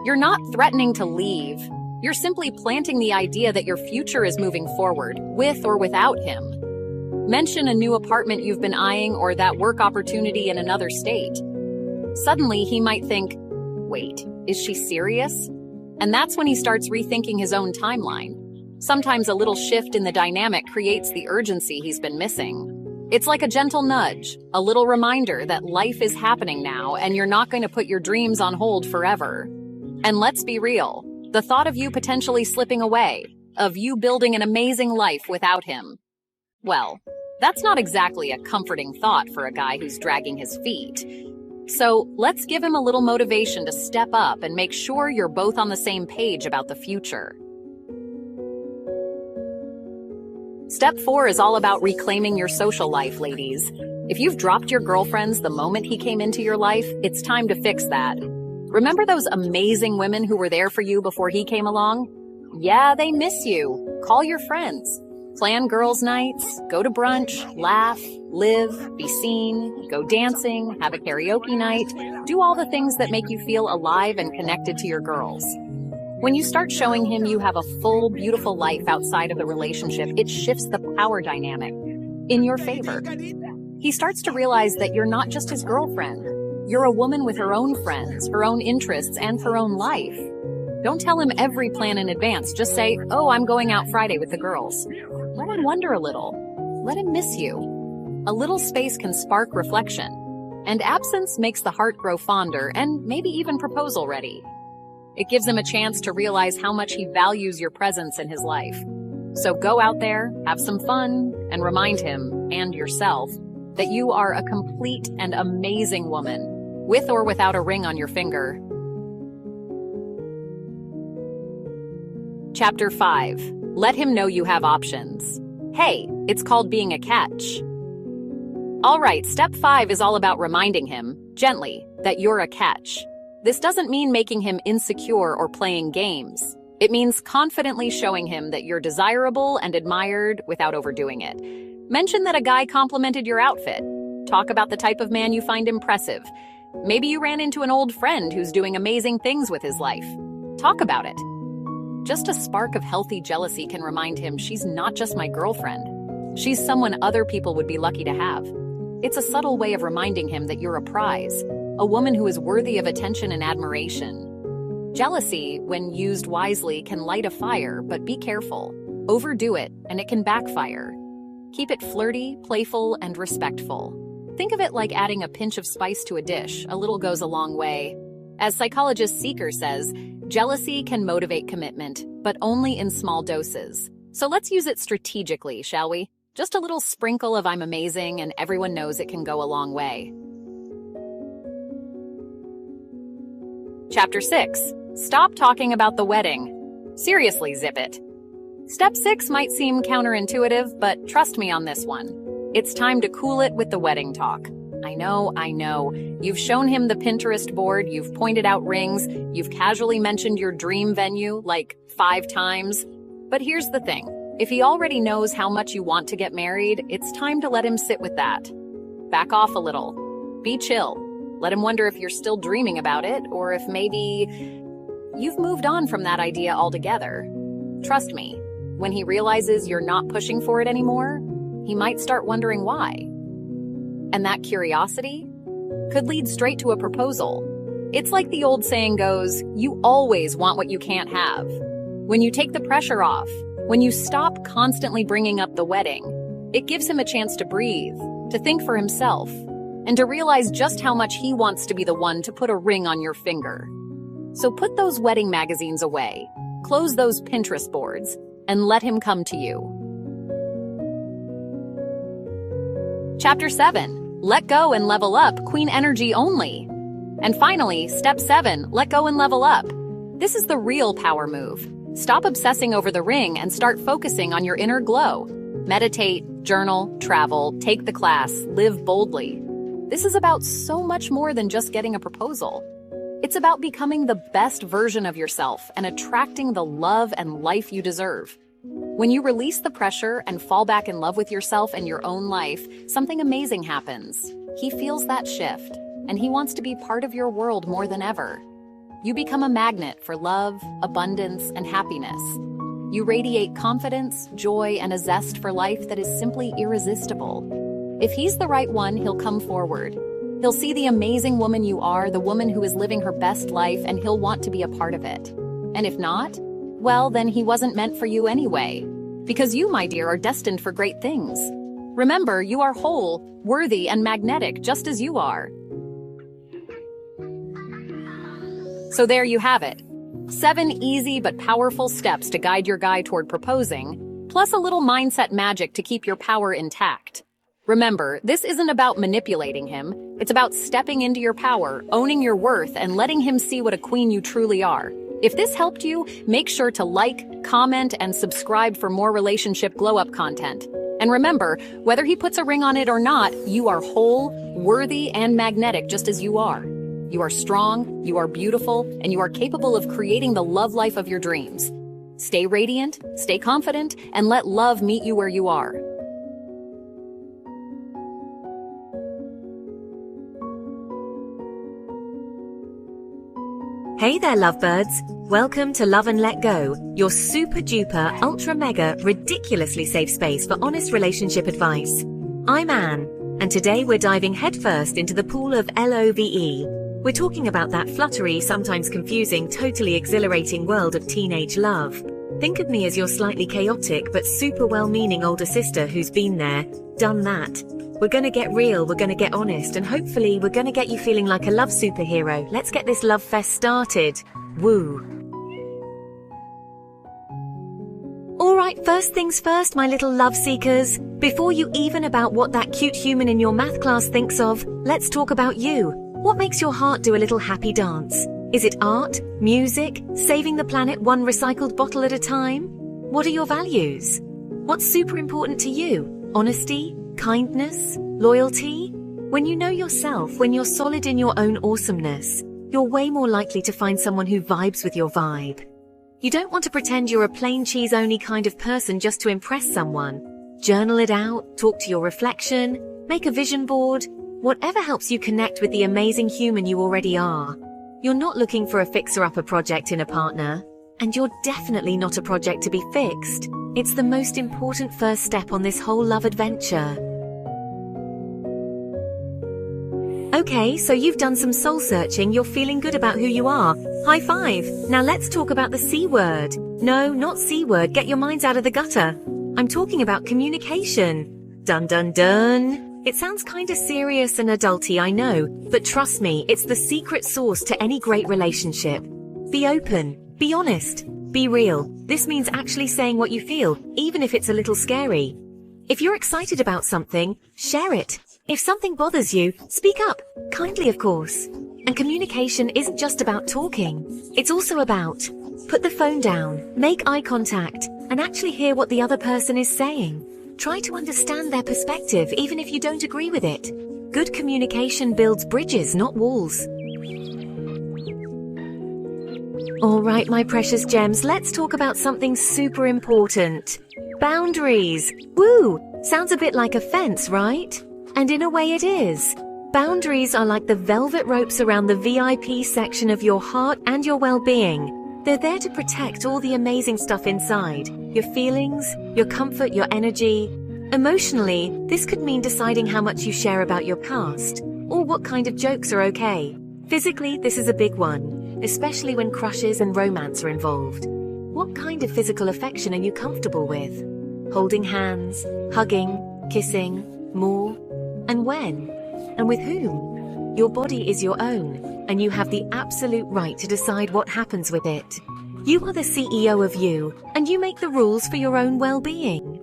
You're not threatening to leave. You're simply planting the idea that your future is moving forward, with or without him. Mention a new apartment you've been eyeing or that work opportunity in another state. Suddenly, he might think, wait, Is she serious? And that's when he starts rethinking his own timeline. Sometimes a little shift in the dynamic creates the urgency he's been missing. It's like a gentle nudge, a little reminder that life is happening now and you're not going to put your dreams on hold forever. And let's be real, the thought of you potentially slipping away, of you building an amazing life without him, well, that's not exactly a comforting thought for a guy who's dragging his feet. So let's give him a little motivation to step up and make sure you're both on the same page about the future. Step 4 is all about reclaiming your social life, ladies. If you've dropped your girlfriends the moment he came into your life, it's time to fix that. Remember those amazing women who were there for you before he came along? Yeah, they miss you. Call your friends. Plan girls' nights, go to brunch, laugh, live, be seen, go dancing, have a karaoke night, do all the things that make you feel alive and connected to your girls. When you start showing him you have a full, beautiful life outside of the relationship, it shifts the power dynamic in your favor. He starts to realize that you're not just his girlfriend. You're a woman with her own friends, her own interests, and her own life. Don't tell him every plan in advance. Just say, "Oh, I'm going out Friday with the girls." Let him wonder a little. Let him miss you. A little space can spark reflection, and absence makes the heart grow fonder and maybe even proposal ready. It gives him a chance to realize how much he values your presence in his life. So go out there, have some fun, and remind him, and yourself, that you are a complete and amazing woman, with or without a ring on your finger. Chapter 5. Let him know you have options. Hey, it's called being a catch. All right, step 5 is all about reminding him, gently, that you're a catch. This doesn't mean making him insecure or playing games. It means confidently showing him that you're desirable and admired without overdoing it. Mention that a guy complimented your outfit. Talk about the type of man you find impressive. Maybe you ran into an old friend who's doing amazing things with his life. Talk about it. Just a spark of healthy jealousy can remind him she's not just my girlfriend. She's someone other people would be lucky to have. It's a subtle way of reminding him that you're a prize, a woman who is worthy of attention and admiration. Jealousy, when used wisely, can light a fire, but be careful. Overdo it, and it can backfire. Keep it flirty, playful, and respectful. Think of it like adding a pinch of spice to a dish. A little goes a long way. As psychologist Seeker says, jealousy can motivate commitment, but only in small doses. So let's use it strategically, shall we? Just a little sprinkle of "I'm amazing," and everyone knows it can go a long way. Chapter 6. Stop talking about the wedding. Seriously, zip it. Step 6 might seem counterintuitive, but trust me on this one. It's time to cool it with the wedding talk. I know. You've shown him the Pinterest board, you've pointed out rings, you've casually mentioned your dream venue like 5 times. But here's the thing. If he already knows how much you want to get married, it's time to let him sit with that. Back off a little. Be chill. Let him wonder if you're still dreaming about it, or if maybe you've moved on from that idea altogether. Trust me, when he realizes you're not pushing for it anymore, he might start wondering why. And that curiosity could lead straight to a proposal. It's like the old saying goes, you always want what you can't have. When you take the pressure off, when you stop constantly bringing up the wedding, it gives him a chance to breathe, to think for himself, and to realize just how much he wants to be the one to put a ring on your finger. So put those wedding magazines away, close those Pinterest boards, and let him come to you. Chapter 7. Let go and level up, Queen energy only. And finally, step 7, let go and level up. This is the real power move. Stop obsessing over the ring and start focusing on your inner glow. Meditate, journal, travel, take the class, live boldly. This is about so much more than just getting a proposal. It's about becoming the best version of yourself and attracting the love and life you deserve. When you release the pressure and fall back in love with yourself and your own life, something amazing happens. He feels that shift, and he wants to be part of your world more than ever. You become a magnet for love, abundance, and happiness. You radiate confidence, joy, and a zest for life that is simply irresistible. If he's the right one, he'll come forward. He'll see the amazing woman you are, the woman who is living her best life, and he'll want to be a part of it. And if not, well, then he wasn't meant for you anyway. Because you, my dear, are destined for great things. Remember, you are whole, worthy, and magnetic, just as you are. So there you have it. 7 easy but powerful steps to guide your guy toward proposing, plus a little mindset magic to keep your power intact. Remember, this isn't about manipulating him. It's about stepping into your power, owning your worth, and letting him see what a queen you truly are. If this helped you, make sure to like, comment, and subscribe for more relationship glow-up content. And remember, whether he puts a ring on it or not, you are whole, worthy, and magnetic just as you are. You are strong, you are beautiful, and you are capable of creating the love life of your dreams. Stay radiant, stay confident, and let love meet you where you are. Hey there, lovebirds. Welcome to Love and Let Go, your super duper, ultra mega, ridiculously safe space for honest relationship advice. I'm Anne, and today we're diving headfirst into the pool of LOVE. We're talking about that fluttery, sometimes confusing, totally exhilarating world of teenage love. Think of me as your slightly chaotic but super well-meaning older sister who's been there, done that. We're gonna get real, we're gonna get honest, and hopefully we're gonna get you feeling like a love superhero. Let's get this love fest started. Woo. Alright, first things first, my little love seekers. Before you even about what that cute human in your math class thinks of, let's talk about you. What makes your heart do a little happy dance? Is it art, music, saving the planet one recycled bottle at a time? What are your values? What's super important to you? Honesty? Kindness? Loyalty? When you know yourself, when you're solid in your own awesomeness, you're way more likely to find someone who vibes with your vibe. You don't want to pretend you're a plain cheese only kind of person just to impress someone. Journal it out, talk to your reflection, make a vision board, whatever helps you connect with the amazing human you already are. You're not looking for a fixer-upper project in a partner, and you're definitely not a project to be fixed. It's the most important first step on this whole love adventure. Okay, so you've done some soul searching, you're feeling good about who you are. High five! Now let's talk about the C word. No, not C word, get your minds out of the gutter. I'm talking about communication. Dun dun dun! It sounds kinda serious and adulty, I know, but trust me, it's the secret sauce to any great relationship. Be open, be honest, be real. This means actually saying what you feel, even if it's a little scary. If you're excited about something, share it. If something bothers you, speak up. Kindly, of course. And communication isn't just about talking. It's also about put the phone down, make eye contact, and actually hear what the other person is saying. Try to understand their perspective, even if you don't agree with it. Good communication builds bridges, not walls. All right, my precious gems, let's talk about something super important. Boundaries. Woo! Sounds a bit like a fence, right? And in a way it is. Boundaries are like the velvet ropes around the VIP section of your heart and your well-being. They're there to protect all the amazing stuff inside. Your feelings, your comfort, your energy. Emotionally, this could mean deciding how much you share about your past, or what kind of jokes are okay. Physically, this is a big one, especially when crushes and romance are involved. What kind of physical affection are you comfortable with? Holding hands, hugging, kissing, more? And when? And with whom? Your body is your own, and you have the absolute right to decide what happens with it. You are the CEO of you, and you make the rules for your own well-being.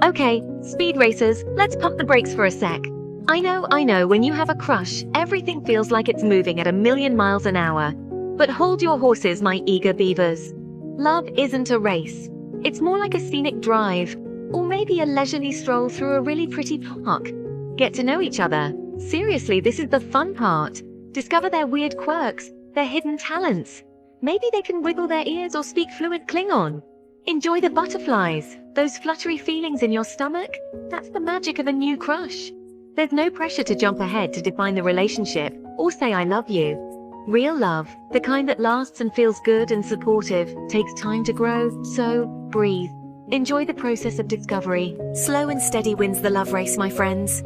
Okay, speed racers, let's pump the brakes for a sec. I know, when you have a crush, everything feels like it's moving at 1,000,000 miles an hour. But hold your horses, my eager beavers. Love isn't a race. It's more like a scenic drive, or maybe a leisurely stroll through a really pretty park. Get to know each other. Seriously, this is the fun part. Discover their weird quirks, their hidden talents. Maybe they can wiggle their ears or speak fluent Klingon. Enjoy the butterflies, those fluttery feelings in your stomach. That's the magic of a new crush. There's no pressure to jump ahead to define the relationship or say I love you. Real love, the kind that lasts and feels good and supportive, takes time to grow, so breathe. Enjoy the process of discovery. Slow and steady wins the love race, my friends.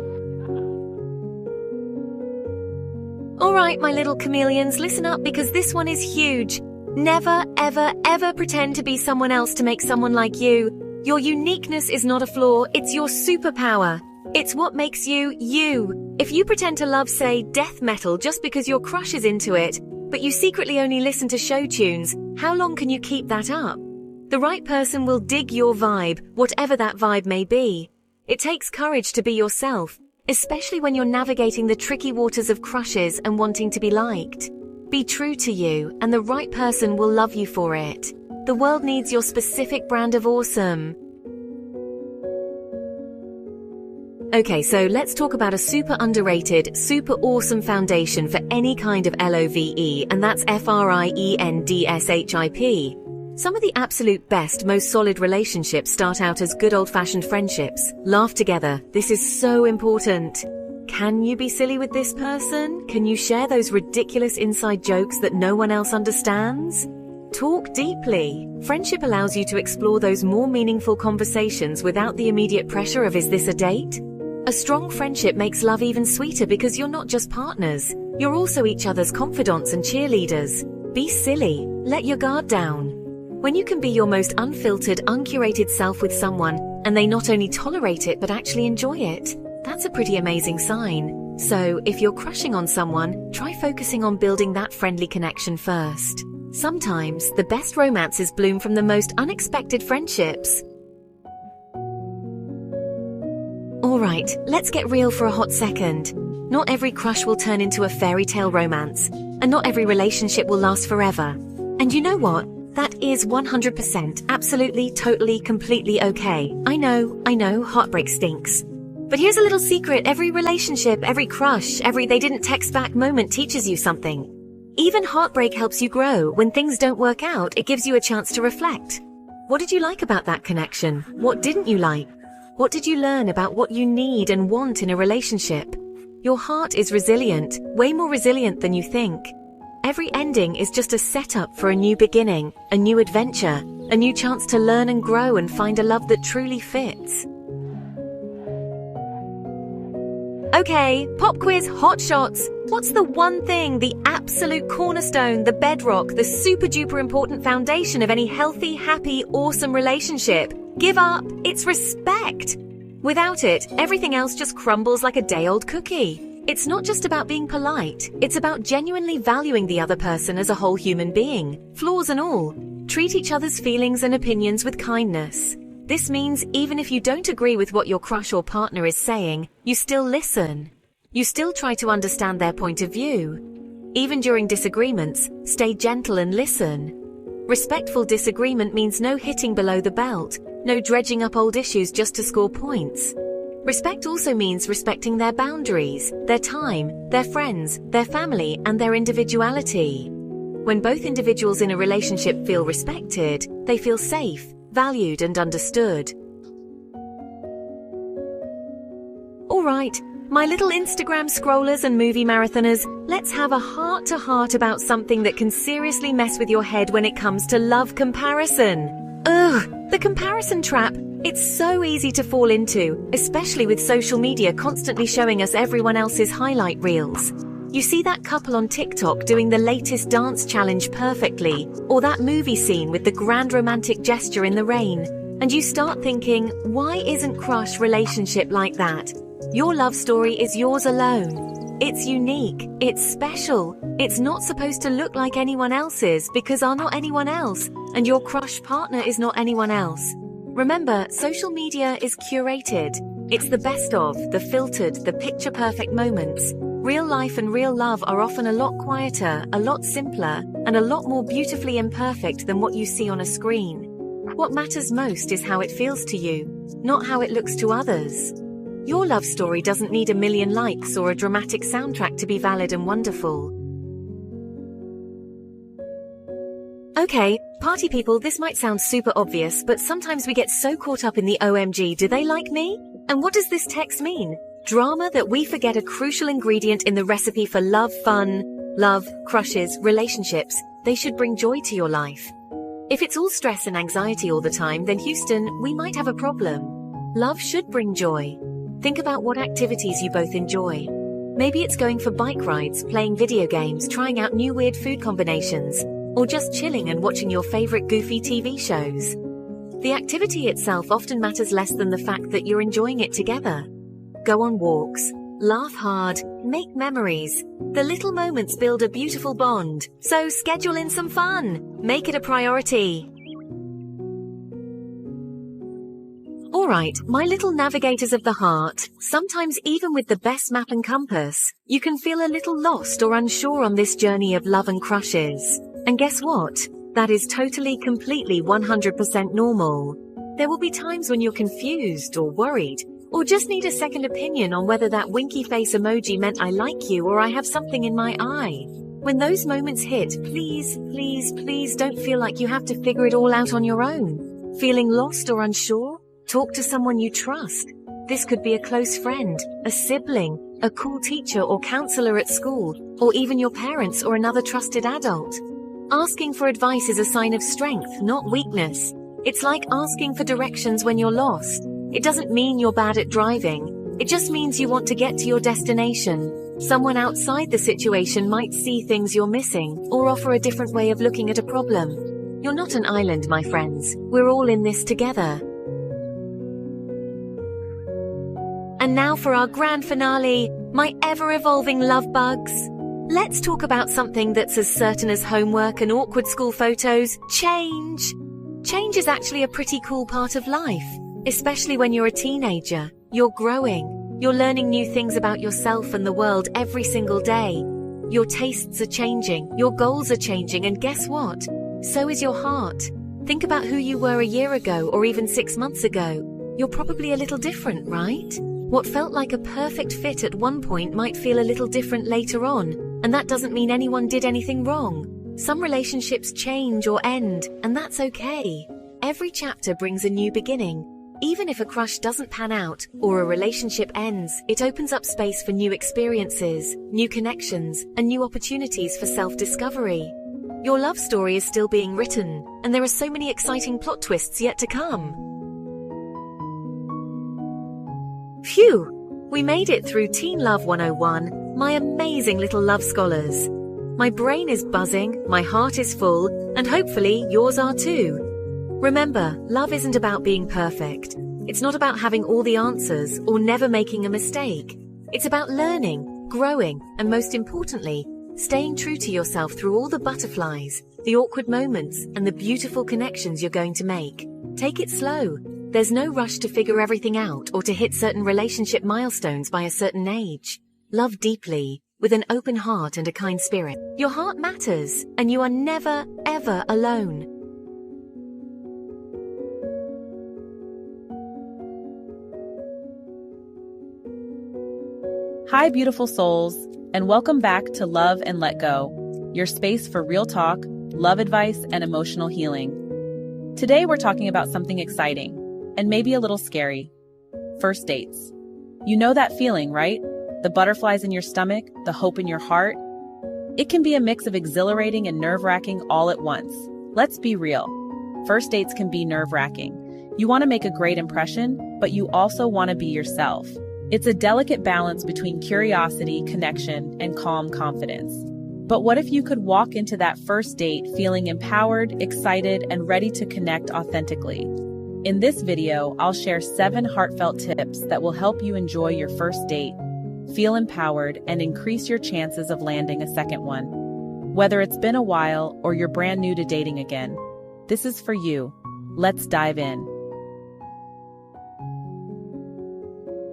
Alright, my little chameleons, listen up because this one is huge. Never, ever, ever pretend to be someone else to make someone like you. Your uniqueness is not a flaw, it's your superpower. It's what makes you, you. If you pretend to love, say, death metal just because your crush is into it, but you secretly only listen to show tunes, how long can you keep that up? The right person will dig your vibe, whatever that vibe may be. It takes courage to be yourself, especially when you're navigating the tricky waters of crushes and wanting to be liked. Be true to you, and the right person will love you for it. The world needs your specific brand of awesome. Okay, so let's talk about a super underrated, super awesome foundation for any kind of LOVE, and that's FRIENDSHIP. Some of the absolute best, most solid relationships start out as good old-fashioned friendships. Laugh together. This is so important. Can you be silly with this person? Can you share those ridiculous inside jokes that no one else understands? Talk deeply. Friendship allows you to explore those more meaningful conversations without the immediate pressure of, is this a date? A strong friendship makes love even sweeter because you're not just partners. You're also each other's confidants and cheerleaders. Be silly. Let your guard down. When you can be your most unfiltered, uncurated self with someone, and they not only tolerate it but actually enjoy it, that's a pretty amazing sign. So, if you're crushing on someone, try focusing on building that friendly connection first. Sometimes, the best romances bloom from the most unexpected friendships. Alright, let's get real for a hot second. Not every crush will turn into a fairy tale romance, and not every relationship will last forever. And you know what? That is 100%, absolutely, totally, completely okay. I know, heartbreak stinks. But here's a little secret, every relationship, every crush, every they didn't text back moment teaches you something. Even heartbreak helps you grow. When things don't work out, it gives you a chance to reflect. What did you like about that connection? What didn't you like? What did you learn about what you need and want in a relationship? Your heart is resilient, way more resilient than you think. Every ending is just a setup for a new beginning, a new adventure, a new chance to learn and grow and find a love that truly fits. Okay, pop quiz, hot shots. What's the one thing, the absolute cornerstone, the bedrock, the super duper important foundation of any healthy, happy, awesome relationship? Give up. It's respect. Without it, everything else just crumbles like a day-old cookie. It's not just about being polite. It's about genuinely valuing the other person as a whole human being, flaws and all. Treat each other's feelings and opinions with kindness. This means even if you don't agree with what your crush or partner is saying, you still listen. You still try to understand their point of view. Even during disagreements, stay gentle and listen. Respectful disagreement means no hitting below the belt, no dredging up old issues just to score points. Respect also means respecting their boundaries, their time, their friends, their family, and their individuality. When both individuals in a relationship feel respected, they feel safe, valued, and understood. Alright, my little Instagram scrollers and movie marathoners, let's have a heart-to-heart about something that can seriously mess with your head when it comes to love comparison. Ugh, the comparison trap. It's so easy to fall into, especially with social media constantly showing us everyone else's highlight reels. You see that couple on TikTok doing the latest dance challenge perfectly, or that movie scene with the grand romantic gesture in the rain, and you start thinking, why isn't crush relationship like that? Your love story is yours alone. It's unique, it's special, it's not supposed to look like anyone else's because you're not anyone else, and your crush partner is not anyone else. Remember, social media is curated. It's the best of, the filtered, the picture-perfect moments. Real life and real love are often a lot quieter, a lot simpler, and a lot more beautifully imperfect than what you see on a screen. What matters most is how it feels to you, not how it looks to others. Your love story doesn't need a million likes or a dramatic soundtrack to be valid and wonderful. Okay, party people, this might sound super obvious, but sometimes we get so caught up in the OMG, do they like me? And what does this text mean? Drama that we forget a crucial ingredient in the recipe for love, fun, love, crushes, relationships. They should bring joy to your life. If it's all stress and anxiety all the time, then Houston, we might have a problem. Love should bring joy. Think about what activities you both enjoy. Maybe it's going for bike rides, playing video games, trying out new weird food combinations, or just chilling and watching your favorite goofy TV shows. The activity itself often matters less than the fact that you're enjoying it together. Go on walks, laugh hard, make memories. The little moments build a beautiful bond, so schedule in some fun. Make it a priority. Alright, my little navigators of the heart, sometimes even with the best map and compass, you can feel a little lost or unsure on this journey of love and crushes. And guess what? That is totally, completely 100% normal. There will be times when you're confused or worried, or just need a second opinion on whether that winky face emoji meant I like you or I have something in my eye. When those moments hit, please, please, please don't feel like you have to figure it all out on your own. Feeling lost or unsure? Talk to someone you trust. This could be a close friend, a sibling, a cool teacher or counselor at school, or even your parents or another trusted adult. Asking for advice is a sign of strength, not weakness. It's like asking for directions when you're lost. It doesn't mean you're bad at driving. It just means you want to get to your destination. Someone outside the situation might see things you're missing, or offer a different way of looking at a problem. You're not an island, my friends. We're all in this together. And now for our grand finale, my ever-evolving love bugs. Let's talk about something that's as certain as homework and awkward school photos, change. Change is actually a pretty cool part of life, especially when you're a teenager. You're growing. You're learning new things about yourself and the world every single day. Your tastes are changing, your goals are changing, and guess what? So is your heart. Think about who you were a year ago or even 6 months ago. You're probably a little different, right? What felt like a perfect fit at one point might feel a little different later on, and that doesn't mean anyone did anything wrong. Some relationships change or end, and that's okay. Every chapter brings a new beginning. Even if a crush doesn't pan out, or a relationship ends, it opens up space for new experiences, new connections, and new opportunities for self-discovery. Your love story is still being written, and there are so many exciting plot twists yet to come. Phew! We made it through Teen Love 101, my amazing little love scholars. My brain is buzzing, my heart is full, and hopefully yours are too. Remember, love isn't about being perfect. It's not about having all the answers or never making a mistake. It's about learning, growing, and most importantly, staying true to yourself through all the butterflies, the awkward moments, and the beautiful connections you're going to make. Take it slow. There's no rush to figure everything out or to hit certain relationship milestones by a certain age. Love deeply, with an open heart and a kind spirit. Your heart matters, and you are never, ever alone. Hi, beautiful souls, and welcome back to Love and Let Go, your space for real talk, love advice, and emotional healing. Today, we're talking about something exciting, and maybe a little scary. First dates. You know that feeling, right? The butterflies in your stomach, the hope in your heart. It can be a mix of exhilarating and nerve-wracking all at once. Let's be real. First dates can be nerve-wracking. You want to make a great impression, but you also want to be yourself. It's a delicate balance between curiosity, connection, and calm confidence. But what if you could walk into that first date feeling empowered, excited, and ready to connect authentically? In this video, I'll share 7 heartfelt tips that will help you enjoy your first date, feel empowered, and increase your chances of landing a second one. Whether it's been a while or you're brand new to dating again, this is for you. Let's dive in.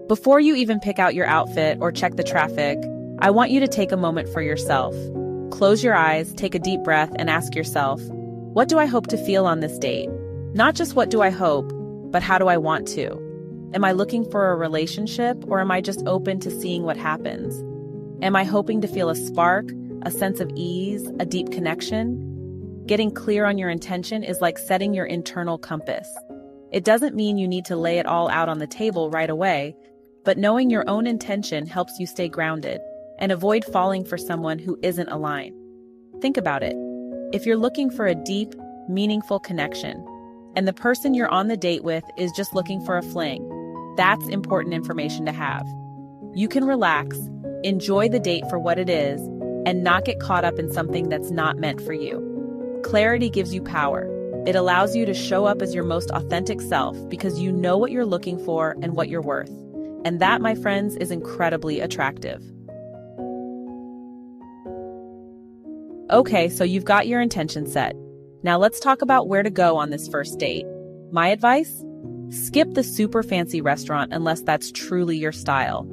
Before you even pick out your outfit or check the traffic, I want you to take a moment for yourself. Close your eyes, take a deep breath, and ask yourself, what do I hope to feel on this date? Not just what do I hope, but how do I want to? Am I looking for a relationship, or am I just open to seeing what happens? Am I hoping to feel a spark, a sense of ease, a deep connection? Getting clear on your intention is like setting your internal compass. It doesn't mean you need to lay it all out on the table right away, but knowing your own intention helps you stay grounded and avoid falling for someone who isn't aligned. Think about it. If you're looking for a deep, meaningful connection. And the person you're on the date with is just looking for a fling. That's important information to have. You can relax, enjoy the date for what it is, and not get caught up in something that's not meant for you. Clarity gives you power. It allows you to show up as your most authentic self because you know what you're looking for and what you're worth. And that, my friends, is incredibly attractive. Okay, so you've got your intention set. Now let's talk about where to go on this first date. My advice? Skip the super fancy restaurant unless that's truly your style.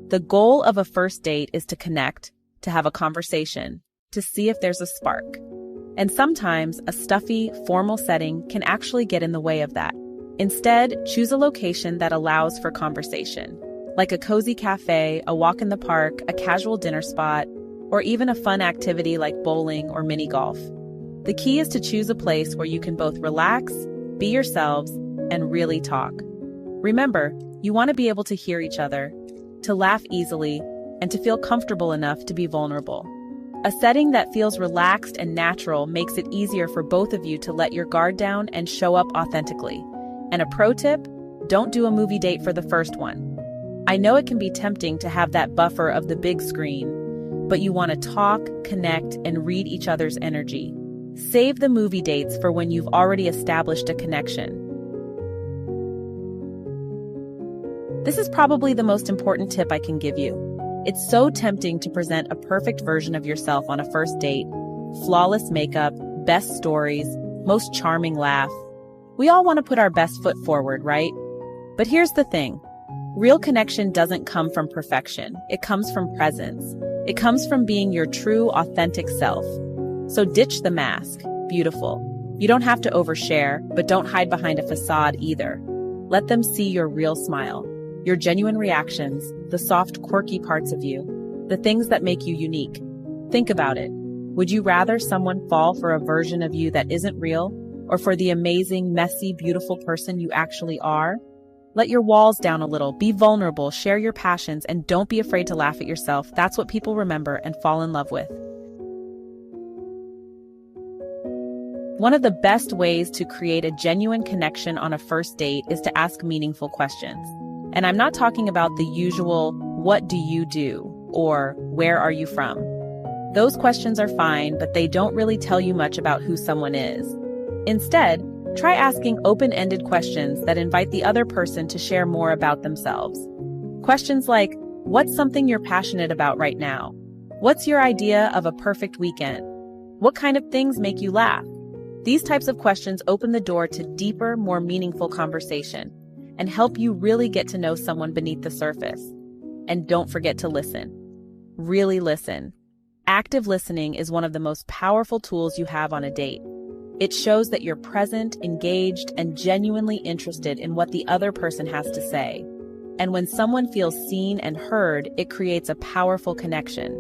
The goal of a first date is to connect, to have a conversation, to see if there's a spark. And sometimes a stuffy, formal setting can actually get in the way of that. Instead, choose a location that allows for conversation, like a cozy cafe, a walk in the park, a casual dinner spot, or even a fun activity like bowling or mini golf. The key is to choose a place where you can both relax, be yourselves, and really talk. Remember, you want to be able to hear each other, to laugh easily, and to feel comfortable enough to be vulnerable. A setting that feels relaxed and natural makes it easier for both of you to let your guard down and show up authentically. And a pro tip, don't do a movie date for the first one. I know it can be tempting to have that buffer of the big screen, but you want to talk, connect, and read each other's energy. Save the movie dates for when you've already established a connection. This is probably the most important tip I can give you. It's so tempting to present a perfect version of yourself on a first date. Flawless makeup, best stories, most charming laugh. We all want to put our best foot forward, right? But here's the thing. Real connection doesn't come from perfection. It comes from presence. It comes from being your true, authentic self. So ditch the mask. Beautiful. You don't have to overshare, but don't hide behind a facade either. Let them see your real smile, your genuine reactions, the soft, quirky parts of you, the things that make you unique. Think about it. Would you rather someone fall for a version of you that isn't real, or for the amazing, messy, beautiful person you actually are? Let your walls down a little, be vulnerable, share your passions, and don't be afraid to laugh at yourself. That's what people remember and fall in love with. One of the best ways to create a genuine connection on a first date is to ask meaningful questions. And I'm not talking about the usual, what do you do? Or where are you from? Those questions are fine, but they don't really tell you much about who someone is. Instead, try asking open-ended questions that invite the other person to share more about themselves. Questions like, what's something you're passionate about right now? What's your idea of a perfect weekend? What kind of things make you laugh? These types of questions open the door to deeper, more meaningful conversation and help you really get to know someone beneath the surface. And don't forget to listen. Really listen. Active listening is one of the most powerful tools you have on a date. It shows that you're present, engaged, and genuinely interested in what the other person has to say. And when someone feels seen and heard, it creates a powerful connection.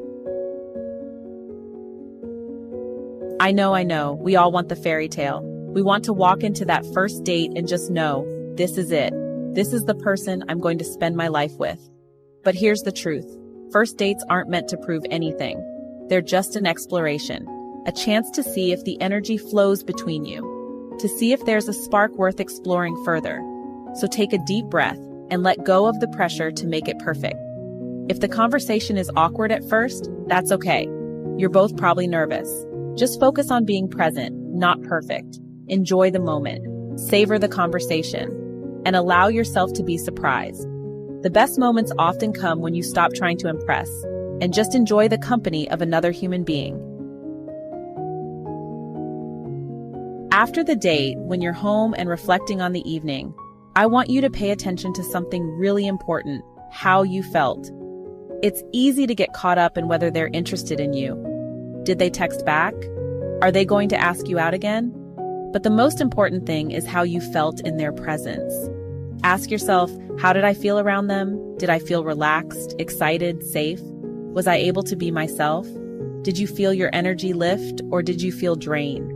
I know, we all want the fairy tale. We want to walk into that first date and just know, this is it. This is the person I'm going to spend my life with. But here's the truth. First dates aren't meant to prove anything. They're just an exploration, a chance to see if the energy flows between you, to see if there's a spark worth exploring further. So take a deep breath and let go of the pressure to make it perfect. If the conversation is awkward at first, that's okay. You're both probably nervous. Just focus on being present, not perfect. Enjoy the moment, savor the conversation, and allow yourself to be surprised. The best moments often come when you stop trying to impress and just enjoy the company of another human being. After the date, when you're home and reflecting on the evening, I want you to pay attention to something really important, how you felt. It's easy to get caught up in whether they're interested in you. Did they text back? Are they going to ask you out again? But the most important thing is how you felt in their presence. Ask yourself, how did I feel around them? Did I feel relaxed, excited, safe? Was I able to be myself? Did you feel your energy lift, or did you feel drained?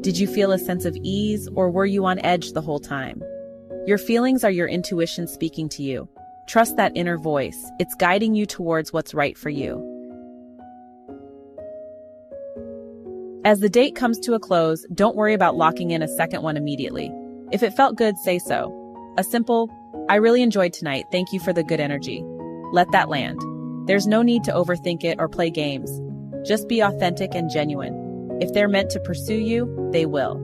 Did you feel a sense of ease, or were you on edge the whole time? Your feelings are your intuition speaking to you. Trust that inner voice. It's guiding you towards what's right for you. As the date comes to a close, don't worry about locking in a second one immediately. If it felt good, say so. A simple, "I really enjoyed tonight, thank you for the good energy." Let that land. There's no need to overthink it or play games. Just be authentic and genuine. If they're meant to pursue you, they will.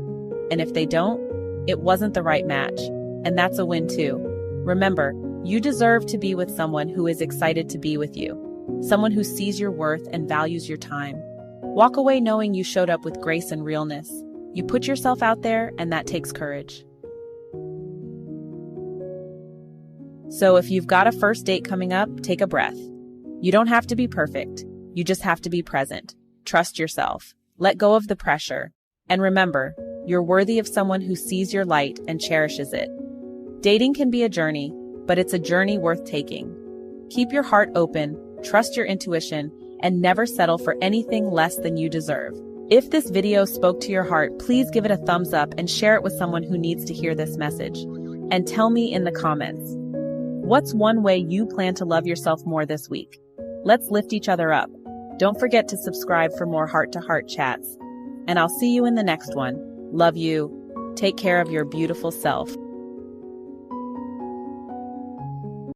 And if they don't, it wasn't the right match. And that's a win too. Remember, you deserve to be with someone who is excited to be with you. Someone who sees your worth and values your time. Walk away knowing you showed up with grace and realness. You put yourself out there, and that takes courage. So if you've got a first date coming up, take a breath. You don't have to be perfect. You just have to be present. Trust yourself. Let go of the pressure. And remember, you're worthy of someone who sees your light and cherishes it. Dating can be a journey, but it's a journey worth taking. Keep your heart open, trust your intuition, and never settle for anything less than you deserve. If this video spoke to your heart, please give it a thumbs up and share it with someone who needs to hear this message. And tell me in the comments, what's one way you plan to love yourself more this week? Let's lift each other up. Don't forget to subscribe for more heart-to-heart chats. And I'll see you in the next one. Love you. Take care of your beautiful self.